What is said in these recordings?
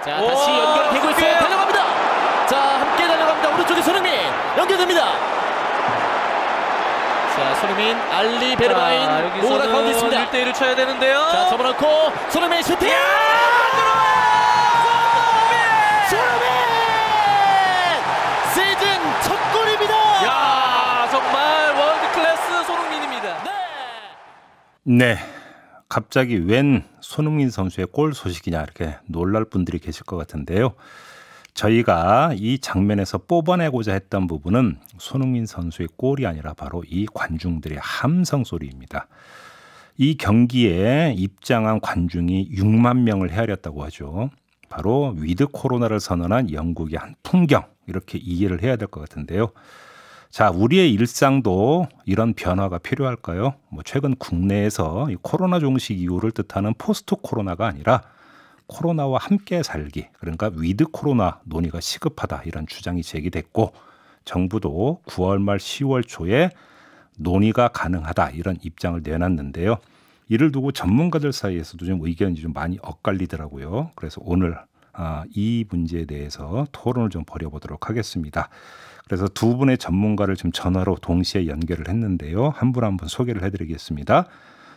자, 다시 연결되고 있어요. 달려갑니다. 자, 함께 달려갑니다. 오른쪽에 손흥민 연결됩니다. 자, 손흥민, 알리 베르마인 모우라 가운데 있습니다. 1대1을 쳐야 되는데요. 자, 접어놓고 손흥민 슈팅! 손흥민! 시즌 첫 골입니다. 야, 정말 월드 클래스 손흥민입니다. 네. 갑자기 웬 손흥민 선수의 골 소식이냐 이렇게 놀랄 분들이 계실 것 같은데요. 저희가 이 장면에서 뽑아내고자 했던 부분은 손흥민 선수의 골이 아니라 바로 이 관중들의 함성 소리입니다. 이 경기에 입장한 관중이 6만 명을 헤아렸다고 하죠. 바로 위드 코로나를 선언한 영국의 한 풍경, 이렇게 이해를 해야 될 것 같은데요. 자, 우리의 일상도 이런 변화가 필요할까요? 최근 국내에서 이 코로나 종식 이후를 뜻하는 포스트 코로나가 아니라 코로나와 함께 살기, 그러니까 위드 코로나 논의가 시급하다, 이런 주장이 제기됐고, 정부도 9월 말 10월 초에 논의가 가능하다, 이런 입장을 내놨는데요. 이를 두고 전문가들 사이에서도 좀 의견이 좀 많이 엇갈리더라고요. 그래서 오늘 이 문제에 대해서 토론을 좀 벌여보도록 하겠습니다. 그래서 두 분의 전문가를 지금 전화로 동시에 연결을 했는데요. 한 분 한 분 소개를 해드리겠습니다.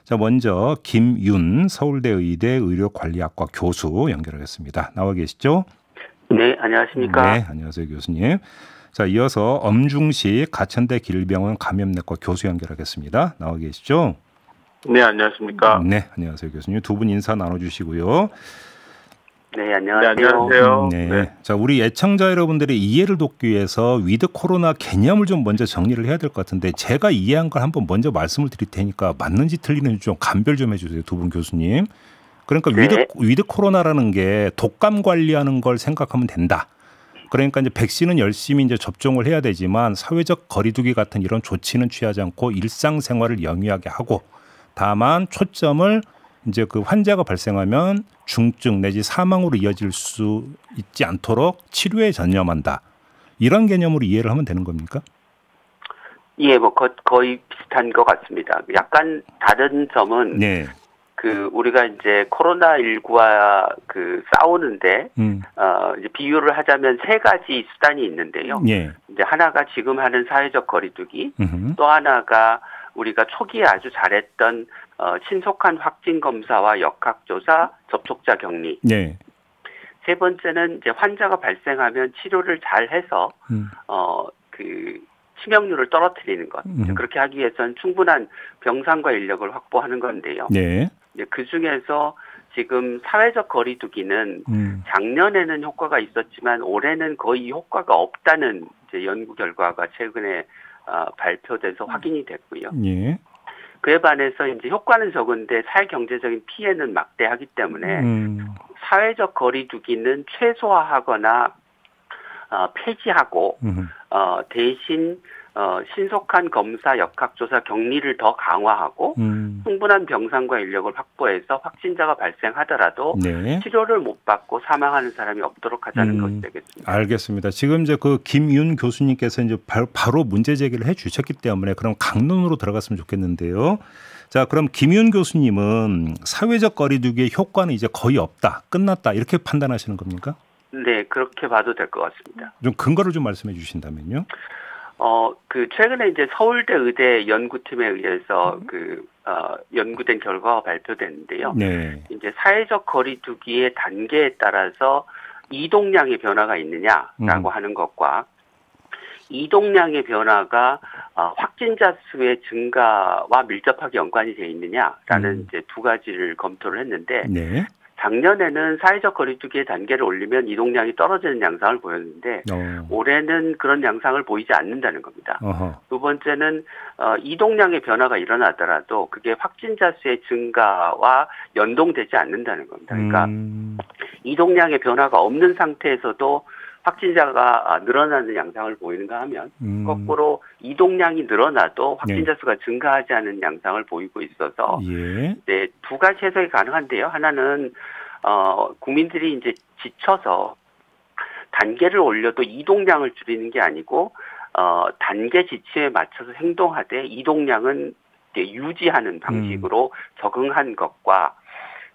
자, 먼저 김윤 서울대 의대 의료관리학과 교수 연결하겠습니다. 나와 계시죠? 네, 안녕하십니까? 네, 안녕하세요, 교수님. 자, 이어서 엄중식 가천대 길병원 감염내과 교수 연결하겠습니다. 나와 계시죠? 네, 안녕하십니까? 네, 안녕하세요, 교수님. 두 분 인사 나눠주시고요. 네, 안녕하세요. 네, 안녕하세요. 네. 네. 자, 우리 애청자 여러분들의 이해를 돕기 위해서 위드 코로나 개념을 좀 먼저 정리를 해야 될 것 같은데, 제가 이해한 걸 한번 먼저 말씀을 드릴 테니까 맞는지 틀리는지 좀 감별 좀 해주세요, 두 분 교수님. 그러니까 네. 위드 코로나라는 게 독감 관리하는 걸 생각하면 된다. 그러니까 이제 백신은 열심히 이제 접종을 해야 되지만 사회적 거리두기 같은 이런 조치는 취하지 않고 일상생활을 영위하게 하고, 다만 초점을 이제 그 환자가 발생하면 중증 내지 사망으로 이어질 수 있지 않도록 치료에 전념한다. 이런 개념으로 이해를 하면 되는 겁니까? 예, 거의 비슷한 것 같습니다. 약간 다른 점은 네. 우리가 이제 코로나19와 싸우는데 이제 비유를 하자면 세 가지 수단이 있는데요. 예. 이제 하나가 지금 하는 사회적 거리두기, 또 하나가 우리가 초기에 아주 잘했던 신속한 확진 검사와 역학조사, 접촉자 격리. 네. 세 번째는 이제 환자가 발생하면 치료를 잘 해서 치명률을 떨어뜨리는 것. 그렇게 하기 위해서는 충분한 병상과 인력을 확보하는 건데요. 네. 이제 그 중에서 지금 사회적 거리두기는 작년에는 효과가 있었지만 올해는 거의 효과가 없다는 이제 연구 결과가 최근에 발표돼서 확인이 됐고요. 예. 그에 반해서 이제 효과는 적은데 사회 경제적인 피해는 막대하기 때문에 사회적 거리두기는 최소화하거나 폐지하고 대신 신속한 검사, 역학조사, 격리를 더 강화하고 충분한 병상과 인력을 확보해서 확진자가 발생하더라도 네. 치료를 못 받고 사망하는 사람이 없도록 하자는 것이 되겠습니다. 알겠습니다. 지금 이제 그 김윤 교수님께서 이제 바로 문제 제기를 해주셨기 때문에 그럼 강론으로 들어갔으면 좋겠는데요. 자, 그럼 김윤 교수님은 사회적 거리두기의 효과는 이제 거의 없다, 끝났다, 이렇게 판단하시는 겁니까? 네, 그렇게 봐도 될 것 같습니다. 좀 근거를 좀 말씀해 주신다면요. 최근에 이제 서울대 의대 연구팀에 의해서 연구된 결과가 발표됐는데요. 네. 이제 사회적 거리두기의 단계에 따라서 이동량의 변화가 있느냐라고 하는 것과 이동량의 변화가 확진자 수의 증가와 밀접하게 연관이 되어 있느냐라는 이제 두 가지를 검토를 했는데 네. 작년에는 사회적 거리두기의 단계를 올리면 이동량이 떨어지는 양상을 보였는데 올해는 그런 양상을 보이지 않는다는 겁니다. 두 번째는 이동량의 변화가 일어나더라도 그게 확진자 수의 증가와 연동되지 않는다는 겁니다. 그러니까 이동량의 변화가 없는 상태에서도 확진자가 늘어나는 양상을 보이는가 하면 거꾸로 이동량이 늘어나도 확진자 수가 증가하지 않은 양상을 보이고 있어서 네, 두 가지 해석이 가능한데요. 하나는 국민들이 이제 지쳐서 단계를 올려도 이동량을 줄이는 게 아니고 단계 지침에 맞춰서 행동하되 이동량은 이제 유지하는 방식으로 적응한 것과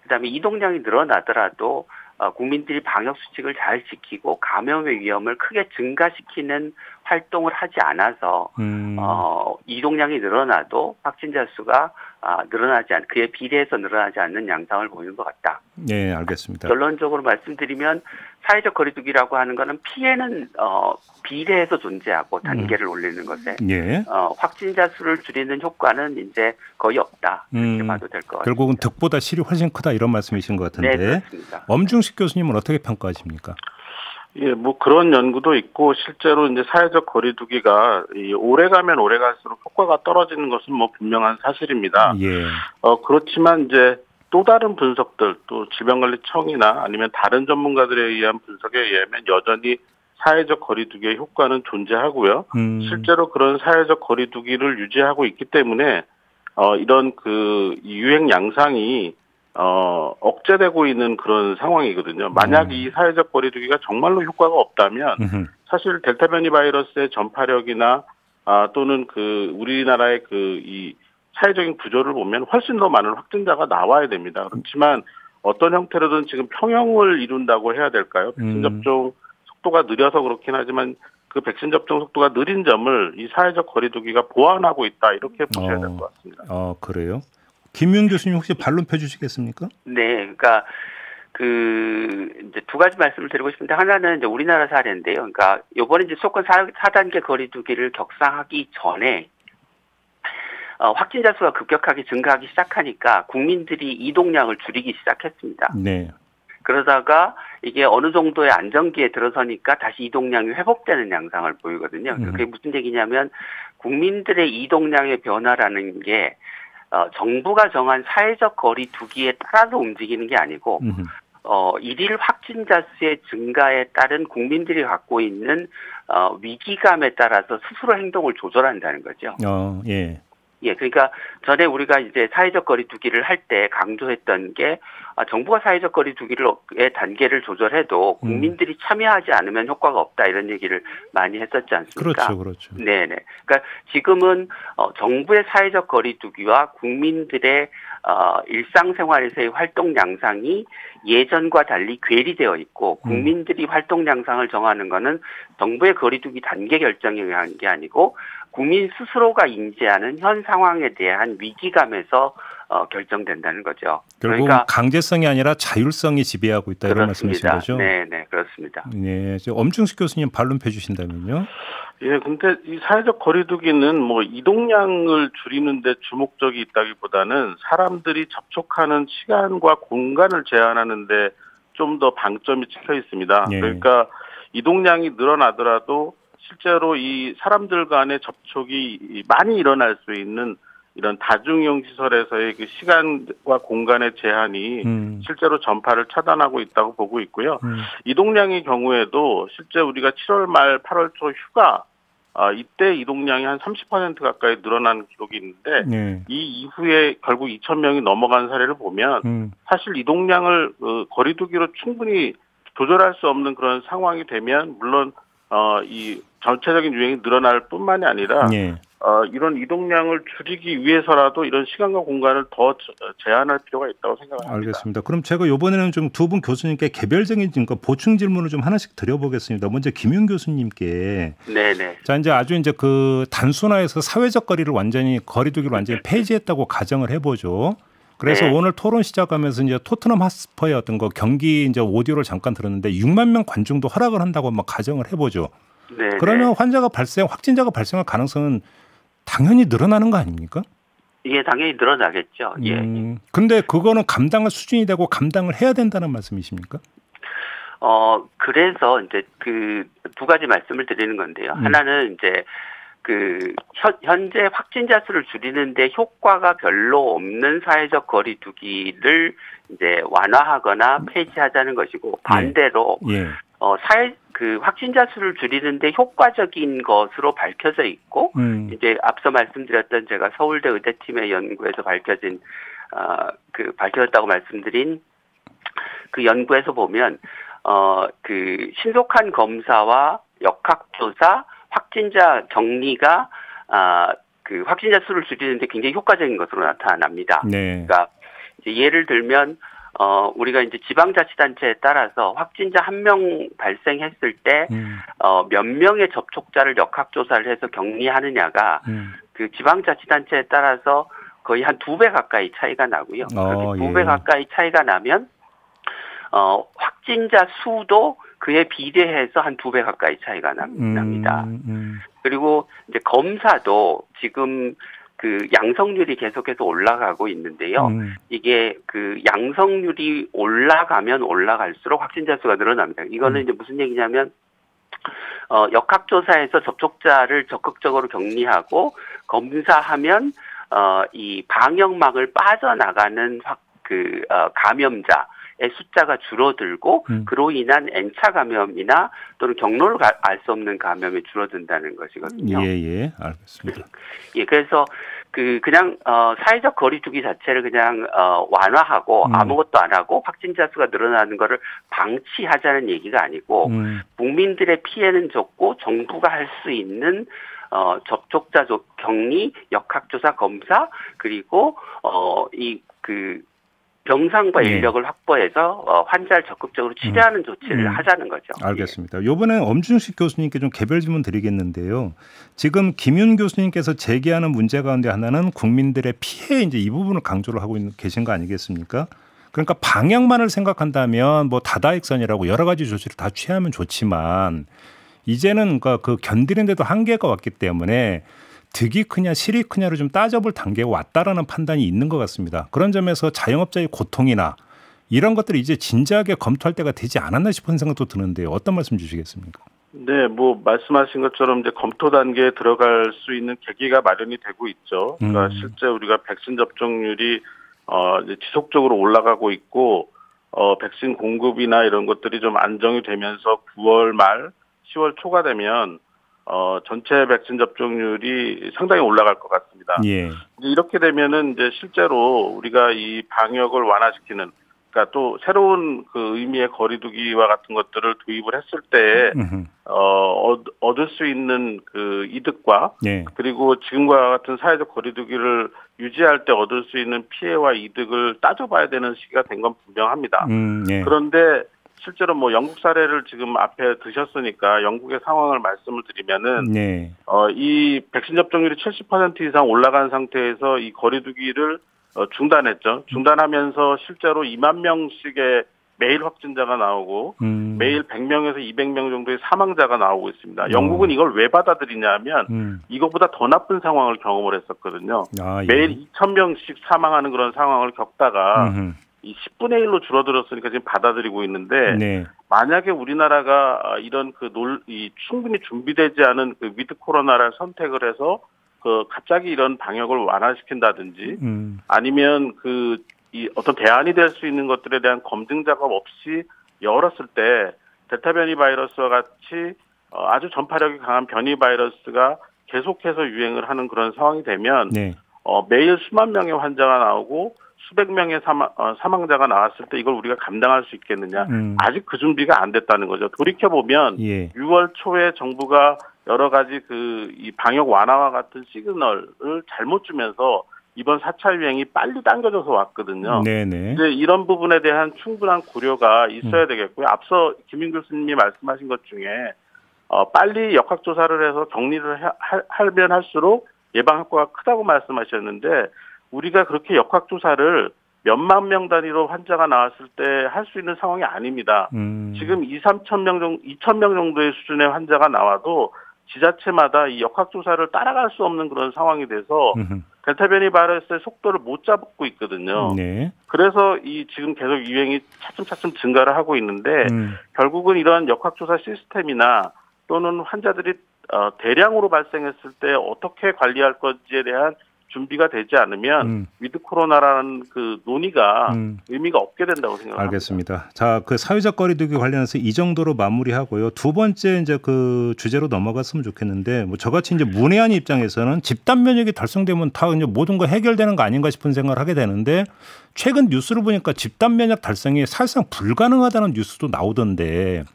그다음에 이동량이 늘어나더라도 국민들이 방역 수칙을 잘 지키고 감염의 위험을 크게 증가시키는 활동을 하지 않아서 이동량이 늘어나도 확진자 수가 그에 비례해서 늘어나지 않는 양상을 보이는 것 같다. 네, 알겠습니다. 결론적으로 말씀드리면 사회적 거리두기라고 하는 것은 피해는 비례해서 존재하고 단계를 올리는 것에 예. 확진자 수를 줄이는 효과는 이제 거의 없다. 이렇게 봐도 될 것 같습니다. 결국은 득보다 실이 훨씬 크다 이런 말씀이신 것 같은데. 네, 그렇습니다. 엄중식 교수님은 어떻게 평가하십니까? 예, 뭐 그런 연구도 있고 실제로 이제 사회적 거리두기가 오래 가면 오래 갈수록 효과가 떨어지는 것은 뭐 분명한 사실입니다. 예. 그렇지만 이제 또 다른 분석들, 또 질병관리청이나 아니면 다른 전문가들에 의한 분석에 의하면 여전히 사회적 거리두기의 효과는 존재하고요. 실제로 그런 사회적 거리두기를 유지하고 있기 때문에 이런 그 유행 양상이 억제되고 있는 그런 상황이거든요. 만약 이 사회적 거리두기가 정말로 효과가 없다면 사실 델타 변이 바이러스의 전파력이나 또는 그 우리나라의 그 이 사회적인 구조를 보면 훨씬 더 많은 확진자가 나와야 됩니다. 그렇지만 어떤 형태로든 지금 평형을 이룬다고 해야 될까요? 백신 접종 속도가 느려서 그렇긴 하지만 그 백신 접종 속도가 느린 점을 이 사회적 거리두기가 보완하고 있다 이렇게 보셔야 될 것 같습니다. 그래요? 김윤 교수님 혹시 반론 펴주시겠습니까? 네, 그러니까 이제 두 가지 말씀을 드리고 싶은데 하나는 이제 우리나라 사례인데요. 그러니까 이번에 이제 수도권 4단계 거리두기를 격상하기 전에 확진자 수가 급격하게 증가하기 시작하니까 국민들이 이동량을 줄이기 시작했습니다. 네. 그러다가 이게 어느 정도의 안정기에 들어서니까 다시 이동량이 회복되는 양상을 보이거든요. 그게 무슨 얘기냐면 국민들의 이동량의 변화라는 게 정부가 정한 사회적 거리두기에 따라서 움직이는 게 아니고 일일 확진자 수의 증가에 따른 국민들이 갖고 있는 위기감에 따라서 스스로 행동을 조절한다는 거죠. 예. 예, 그러니까 전에 우리가 이제 사회적 거리두기를 할 때 강조했던 게 정부가 사회적 거리두기의 단계를 조절해도 국민들이 참여하지 않으면 효과가 없다 이런 얘기를 많이 했었지 않습니까? 그렇죠. 네네. 그러니까 지금은 정부의 사회적 거리두기와 국민들의 일상생활에서의 활동 양상이 예전과 달리 괴리되어 있고 국민들이 활동 양상을 정하는 것은 정부의 거리두기 단계 결정에 의한 게 아니고 국민 스스로가 인지하는 현 상황에 대한 위기감에서 결정된다는 거죠. 결국 그러니까 강제성이 아니라 자율성이 지배하고 있다 이런 말씀이신 거죠? 네, 그렇습니다. 네, 엄중식 교수님 반론 펴주신다면요? 예, 근데 이 사회적 거리두기는 뭐 이동량을 줄이는데 주목적이 있다기보다는 사람들이 접촉하는 시간과 공간을 제한하는데 좀 더 방점이 찍혀 있습니다. 예. 그러니까 이동량이 늘어나더라도 실제로 이 사람들 간의 접촉이 많이 일어날 수 있는 이런 다중이용 시설에서의 그 시간과 공간의 제한이 실제로 전파를 차단하고 있다고 보고 있고요. 이동량의 경우에도 실제 우리가 7월 말 8월 초 휴가 이때 이동량이 한 30% 가까이 늘어난 기록이 있는데 이 이후에 결국 2,000명이 넘어간 사례를 보면 사실 이동량을 거리두기로 충분히 조절할 수 없는 그런 상황이 되면 물론 이 전체적인 유행이 늘어날 뿐만이 아니라 이런 이동량을 줄이기 위해서라도 이런 시간과 공간을 더 제한할 필요가 있다고 생각합니다. 알겠습니다. 그럼 제가 이번에는 좀 두 분 교수님께 개별적인 보충 질문을 좀 하나씩 드려보겠습니다. 먼저 김윤 교수님께. 네네. 자, 이제 아주 이제 그 단순화해서 사회적 거리두기를 완전히 폐지했다고 가정을 해보죠. 그래서 오늘 토론 시작하면서 이제 토트넘 핫스퍼의 어떤 거 경기 이제 오디오를 잠깐 들었는데 6만 명 관중도 허락을 한다고 막 가정을 해보죠. 네. 그러면 확진자가 발생할 가능성은 당연히 늘어나는 거 아닙니까? 예, 당연히 늘어나겠죠. 예. 근데 그거는 감당할 수준이 되고 감당을 해야 된다는 말씀이십니까? 그래서 이제 그 두 가지 말씀을 드리는 건데요. 하나는 이제 그 현재 확진자 수를 줄이는데 효과가 별로 없는 사회적 거리두기를 이제 완화하거나 폐지하자는 것이고 반대로 확진자 수를 줄이는데 효과적인 것으로 밝혀져 있고 이제 앞서 말씀드렸던 제가 서울대 의대팀의 연구에서 밝혀졌다고 말씀드린 그 연구에서 보면 그 신속한 검사와 역학조사 확진자 격리가 그 확진자 수를 줄이는데 굉장히 효과적인 것으로 나타납니다. 네. 그러니까 이제 예를 들면 우리가 이제 지방자치단체에 따라서 확진자 1명 발생했을 때, 몇 명의 접촉자를 역학조사를 해서 격리하느냐가 그 지방자치단체에 따라서 거의 한 2배 가까이 차이가 나고요. 그렇게 2배 가까이 차이가 나면, 확진자 수도 그에 비례해서 한 2배 가까이 차이가 납니다. 그리고 이제 검사도 지금 그 양성률이 계속해서 올라가고 있는데요. 이게 그 양성률이 올라가면 올라갈수록 확진자 수가 늘어납니다. 이거는 이제 무슨 얘기냐면, 역학조사에서 접촉자를 적극적으로 격리하고 검사하면, 이 방역망을 빠져나가는 감염자의 숫자가 줄어들고, 그로 인한 N차 감염이나 또는 경로를 알 수 없는 감염이 줄어든다는 것이거든요. 예, 알겠습니다. 예, 그래서 그냥 사회적 거리두기 자체를 그냥 완화하고 아무것도 안 하고 확진자 수가 늘어나는 거를 방치하자는 얘기가 아니고, 국민들의 피해는 적고 정부가 할 수 있는 접촉자 격리, 역학조사 검사, 그리고 병상과 인력을 확보해서 환자를 적극적으로 치료하는 조치를 하자는 거죠. 알겠습니다. 이번에 엄준식 교수님께 좀 개별 질문 드리겠는데요. 지금 김윤 교수님께서 제기하는 문제 가운데 하나는 국민들의 피해, 이제 이 부분을 강조를 하고 계신 거 아니겠습니까? 그러니까 방역만을 생각한다면 뭐 다다익선이라고 여러 가지 조치를 다 취하면 좋지만, 이제는 그 견디는데도 한계가 왔기 때문에 득이 크냐 실이 크냐를 좀 따져볼 단계에 왔다라는 판단이 있는 것 같습니다. 그런 점에서 자영업자의 고통이나 이런 것들을 이제 진지하게 검토할 때가 되지 않았나 싶은 생각도 드는데요. 어떤 말씀 주시겠습니까? 네, 뭐 말씀하신 것처럼 이제 검토 단계에 들어갈 수 있는 계기가 마련이 되고 있죠. 그러니까 실제 우리가 백신 접종률이 이제 지속적으로 올라가고 있고, 백신 공급이나 이런 것들이 좀 안정이 되면서 9월 말 10월 초가 되면 전체 백신 접종률이 상당히 올라갈 것 같습니다. 예. 이렇게 되면은 이제 실제로 우리가 이 방역을 완화시키는, 그러니까 또 새로운 그 의미의 거리두기와 같은 것들을 도입을 했을 때 얻을 수 있는 그 이득과, 예, 그리고 지금과 같은 사회적 거리두기를 유지할 때 얻을 수 있는 피해와 이득을 따져봐야 되는 시기가 된 건 분명합니다. 예. 그런데 실제로 뭐 영국 사례를 지금 앞에 드셨으니까 영국의 상황을 말씀을 드리면은, 네, 이 백신 접종률이 70% 이상 올라간 상태에서 이 거리두기를 중단했죠. 중단하면서 실제로 2만 명씩의 매일 확진자가 나오고 매일 100명에서 200명 정도의 사망자가 나오고 있습니다. 영국은 이걸 왜 받아들이냐면 이것보다 더 나쁜 상황을 경험을 했었거든요. 예. 매일 2,000명씩 사망하는 그런 상황을 겪다가 이 10분의 1로 줄어들었으니까 지금 받아들이고 있는데, 네, 만약에 우리나라가 이런 충분히 준비되지 않은 그 위드 코로나를 선택을 해서 갑자기 이런 방역을 완화시킨다든지, 아니면 이 어떤 대안이 될 수 있는 것들에 대한 검증 작업 없이 열었을 때 델타 변이 바이러스와 같이 아주 전파력이 강한 변이 바이러스가 계속해서 유행을 하는 그런 상황이 되면, 네, 매일 수만 명의 환자가 나오고 수백 명의 사망자가 나왔을 때 이걸 우리가 감당할 수 있겠느냐. 아직 그 준비가 안 됐다는 거죠. 돌이켜보면, 예, 6월 초에 정부가 여러 가지 이 방역 완화와 같은 시그널을 잘못 주면서 이번 4차 유행이 빨리 당겨져서 왔거든요. 네네. 이제 이런 부분에 대한 충분한 고려가 있어야 되겠고요. 앞서 김인 교수님이 말씀하신 것 중에 빨리 역학조사를 해서 격리를 하면 할수록 예방 효과가 크다고 말씀하셨는데, 우리가 그렇게 역학조사를 몇만 명 단위로 환자가 나왔을 때 할 수 있는 상황이 아닙니다. 지금 2,000명 정도의 수준의 환자가 나와도 지자체마다 이 역학조사를 따라갈 수 없는 그런 상황이 돼서 델타 변이 바이러스의 속도를 못 잡고 있거든요. 네. 그래서 지금 계속 유행이 차츰차츰 증가를 하고 있는데, 결국은 이러한 역학조사 시스템이나 또는 환자들이 대량으로 발생했을 때 어떻게 관리할 건지에 대한 준비가 되지 않으면 위드 코로나라는 그 논의가 의미가 없게 된다고 생각합니다. 알겠습니다. 자, 그 사회적 거리두기 관련해서 이 정도로 마무리하고요. 두 번째 이제 그 주제로 넘어갔으면 좋겠는데, 뭐 저같이 이제 문외한 입장에서는 집단 면역이 달성되면 다 이제 모든 거 해결되는 거 아닌가 싶은 생각을 하게 되는데, 최근 뉴스를 보니까 집단 면역 달성이 사실상 불가능하다는 뉴스도 나오던데,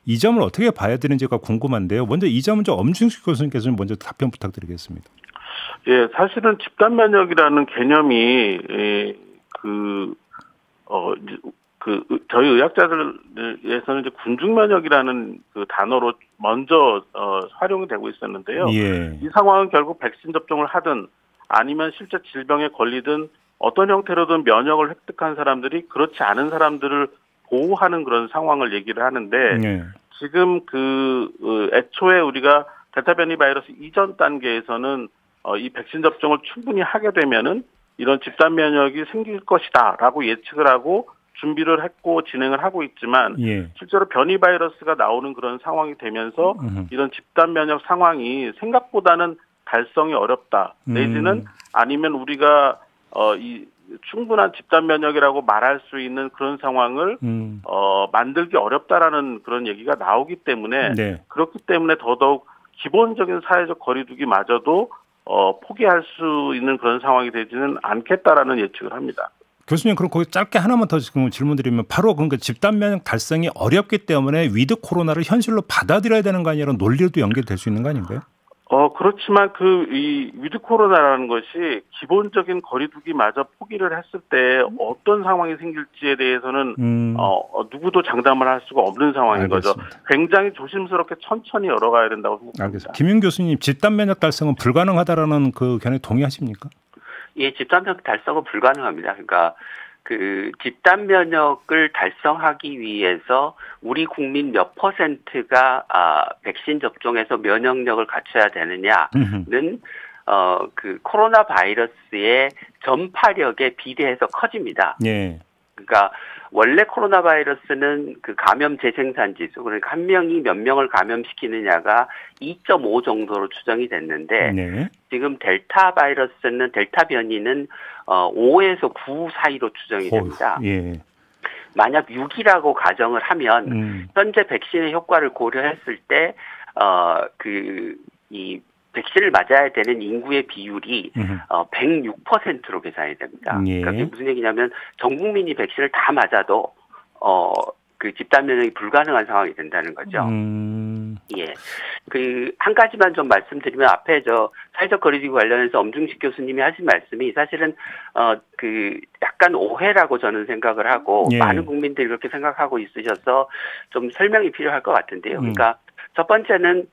이 점을 어떻게 봐야 되는지가 궁금한데요. 먼저 이 점은 좀 엄준식 교수님께서 먼저 답변 부탁드리겠습니다. 예, 사실은 집단 면역이라는 개념이 저희 의학자들에서는 이제 군중 면역이라는 그 단어로 먼저 활용이 되고 있었는데요. 예. 이 상황은 결국 백신 접종을 하든 아니면 실제 질병에 걸리든 어떤 형태로든 면역을 획득한 사람들이 그렇지 않은 사람들을 보호하는 그런 상황을 얘기를 하는데 예. 지금 애초에 우리가 델타 변이 바이러스 이전 단계에서는 이 백신 접종을 충분히 하게 되면은 이런 집단 면역이 생길 것이다라고 예측을 하고 준비를 했고 진행을 하고 있지만 예. 실제로 변이 바이러스가 나오는 그런 상황이 되면서 이런 집단 면역 상황이 생각보다는 달성이 어렵다. 내지는 아니면 우리가 이 충분한 집단 면역이라고 말할 수 있는 그런 상황을 만들기 어렵다라는 그런 얘기가 나오기 때문에 네. 그렇기 때문에 더더욱 기본적인 사회적 거리두기마저도 포기할 수 있는 그런 상황이 되지는 않겠다라는 예측을 합니다. 교수님, 그럼 거기 짧게 하나만 더 지금 질문드리면 바로 그러니까 집단 면역 달성이 어렵기 때문에 위드 코로나를 현실로 받아들여야 되는 거 아니라 논리로도 연결될 수 있는 거 아닌가요? 그렇지만 이 위드 코로나라는 것이 기본적인 거리두기마저 포기를 했을 때 어떤 상황이 생길지에 대해서는 누구도 장담을 할 수가 없는 상황인 알겠습니다. 거죠. 굉장히 조심스럽게 천천히 열어가야 된다고 생각합니다. 알겠습니다. 김윤 교수님, 집단 면역 달성은 불가능하다라는 그 견해 동의하십니까? 예, 집단 면역 달성은 불가능합니다. 그러니까 그 집단 면역을 달성하기 위해서 우리 국민 몇 %가 백신 접종에서 면역력을 갖춰야 되느냐는 그 코로나 바이러스의 전파력에 비례해서 커집니다. 예. 그러니까 원래 코로나 바이러스는 그 감염 재생산 지수, 그러니까 한 명이 몇 명을 감염시키느냐가 2.5 정도로 추정이 됐는데 네. 지금 델타 바이러스는 델타 변이는 5에서 9 사이로 추정이 됩니다. 예. 만약 6이라고 가정을 하면 현재 백신의 효과를 고려했을 때 이 백신을 맞아야 되는 인구의 비율이 106%로 계산이 됩니다. 예. 그러니까 그게 무슨 얘기냐면 전 국민이 백신을 다 맞아도 그 집단 면역이 불가능한 상황이 된다는 거죠. 예. 그 한 가지만 좀 말씀드리면 앞에 사회적 거리두기 관련해서 엄중식 교수님이 하신 말씀이 사실은 그 약간 오해라고 저는 생각을 하고 예. 많은 국민들이 그렇게 생각하고 있으셔서 좀 설명이 필요할 것 같은데요. 그러니까 첫 번째는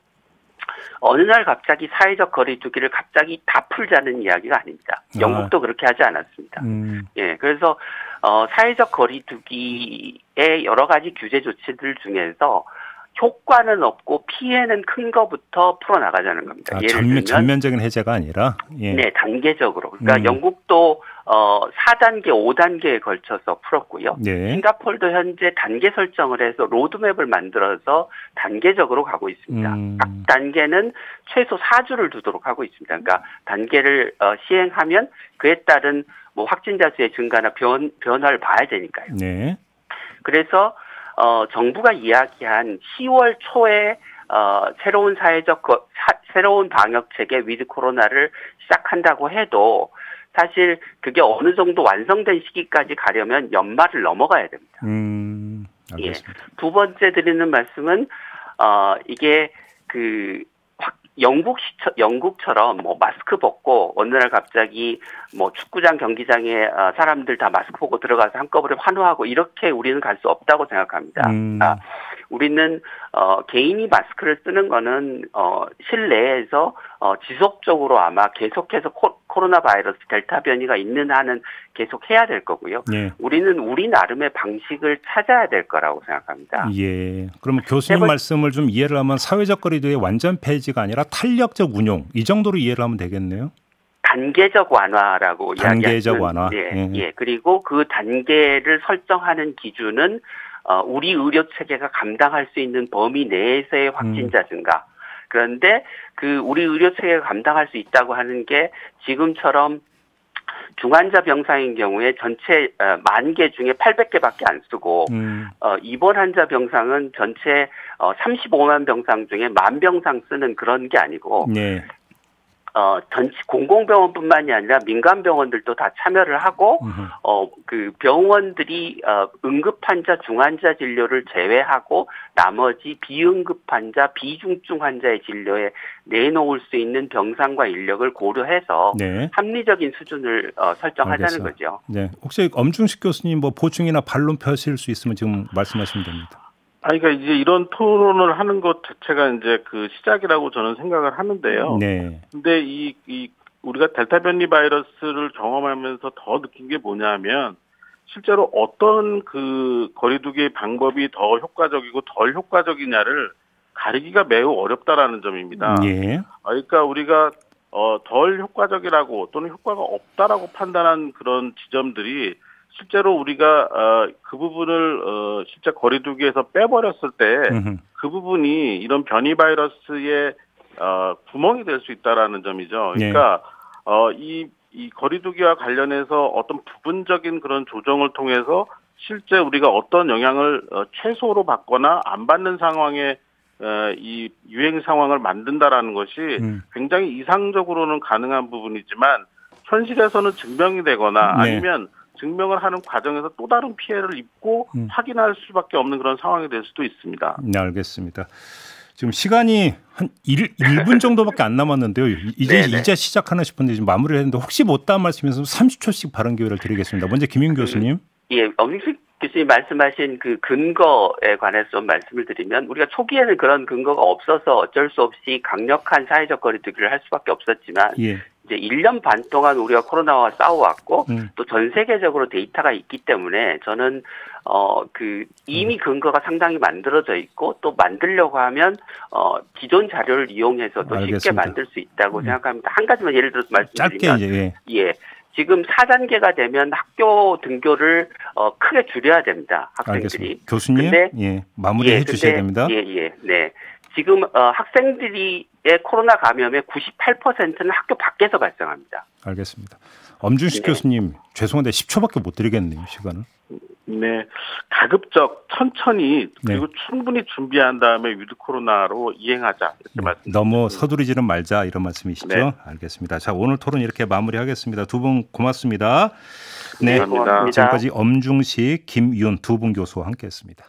어느 날 갑자기 사회적 거리두기를 갑자기 다 풀자는 이야기가 아닙니다. 영국도 그렇게 하지 않았습니다. 예, 그래서 사회적 거리두기의 여러 가지 규제 조치들 중에서 효과는 없고 피해는 큰 거부터 풀어나가자는 겁니다. 예를 들면 전면적인 해제가 아니라 예. 네, 단계적으로. 그러니까 영국도 4단계, 5단계에 걸쳐서 풀었고요. 네. 싱가포르도 현재 단계 설정을 해서 로드맵을 만들어서 단계적으로 가고 있습니다. 각 단계는 최소 4주를 두도록 하고 있습니다. 그러니까 단계를 시행하면 그에 따른 뭐 확진자 수의 증가나 변화를 봐야 되니까요. 네. 그래서 정부가 이야기한 10월 초에 새로운 방역 체계 위드 코로나를 시작한다고 해도 사실 그게 어느 정도 완성된 시기까지 가려면 연말을 넘어가야 됩니다. 알겠습니다. 예. 두 번째 드리는 말씀은 이게 영국처럼 뭐 마스크 벗고 어느 날 갑자기 뭐 축구장 경기장에 사람들 다 마스크 벗고 들어가서 한꺼번에 환호하고 이렇게 우리는 갈 수 없다고 생각합니다. 우리는 개인이 마스크를 쓰는 거는 실내에서 지속적으로 아마 계속해서 코로나 바이러스 델타 변이가 있는 한은 계속 해야 될 거고요. 예. 우리는 우리 나름의 방식을 찾아야 될 거라고 생각합니다. 예. 그러면 교수님 말씀을 좀 이해를 하면 사회적 거리두기의 완전 폐지가 아니라 탄력적 운용 이 정도로 이해를 하면 되겠네요. 단계적 완화라고 이야기하는. 단계적 완화. 예. 그리고 그 단계를 설정하는 기준은 우리 의료 체계가 감당할 수 있는 범위 내에서의 확진자 증가. 그런데 그 우리 의료 체계가 감당할 수 있다고 하는 게 지금처럼 중환자 병상인 경우에 전체 10,000개 중에 800개밖에 안 쓰고 입원 환자 병상은 전체 35만 병상 중에 10,000병상 쓰는 그런 게 아니고 네. 공공병원뿐만이 아니라 민간 병원들도 다 참여를 하고 그 병원들이 응급 환자, 중환자 진료를 제외하고 나머지 비응급 환자, 비중증 환자의 진료에 내놓을 수 있는 병상과 인력을 고려해서 네. 합리적인 수준을 설정하자는 알겠어요. 거죠. 네, 혹시 엄중식 교수님 뭐 보충이나 반론 펴실 수 있으면 지금 말씀하시면 됩니다. 그러니까 이제 이런 토론을 하는 것 자체가 이제 그 시작이라고 저는 생각을 하는데요. 네. 근데 이 우리가 델타 변이 바이러스를 경험하면서 더 느낀 게 뭐냐면 실제로 어떤 그 거리두기 방법이 더 효과적이고 덜 효과적이냐를 가리기가 매우 어렵다라는 점입니다. 예. 그러니까 우리가 덜 효과적이라고 또는 효과가 없다라고 판단한 그런 지점들이 실제로 우리가 그 부분을 실제 거리두기에서 빼버렸을 때 그 부분이 이런 변이 바이러스의 구멍이 될 수 있다라는 점이죠. 그러니까 이 거리두기와 관련해서 어떤 부분적인 그런 조정을 통해서 실제 우리가 어떤 영향을 최소로 받거나 안 받는 상황에 이 유행 상황을 만든다라는 것이 굉장히 이상적으로는 가능한 부분이지만 현실에서는 증명이 되거나 네. 아니면 증명을 하는 과정에서 또 다른 피해를 입고 확인할 수밖에 없는 그런 상황이 될 수도 있습니다. 네, 알겠습니다. 지금 시간이 한 1분 정도밖에 안 남았는데요. 이제 시작하나 싶은데 지금 마무리를 했는데 혹시 못다한 말씀이어서 30초씩 발언 기회를 드리겠습니다. 먼저 김윤 교수님. 예, 엄중식 교수님 말씀하신 그 근거에 관해서 좀 말씀을 드리면 우리가 초기에는 그런 근거가 없어서 어쩔 수 없이 강력한 사회적 거리두기를 할 수밖에 없었지만 예. 이제 1년 반 동안 우리가 코로나와 싸워왔고 또 전 세계적으로 데이터가 있기 때문에 저는 이미 근거가 상당히 만들어져 있고 또 만들려고 하면 기존 자료를 이용해서도 알겠습니다. 쉽게 만들 수 있다고 생각합니다. 한 가지만 예를 들어서 말씀드리면 짧게 예. 지금 4단계가 되면 학교 등교를 크게 줄여야 됩니다. 학생들이. 알겠습니다. 교수님, 예, 마무리해 주셔야 됩니다. 네. 지금 학생들의 코로나 감염의 98%는 학교 밖에서 발생합니다. 알겠습니다. 엄중식 교수님, 죄송한데 10초밖에 못 드리겠네요, 시간을. 네, 가급적 천천히 그리고 충분히 준비한 다음에 위드 코로나로 이행하자 이렇게 말씀드립니다. 너무 서두르지는 말자 이런 말씀이시죠? 네. 알겠습니다. 자, 오늘 토론 이렇게 마무리하겠습니다. 두 분 고맙습니다. 네, 고맙습니다. 지금까지 엄중식, 김윤 두 분 교수와 함께했습니다.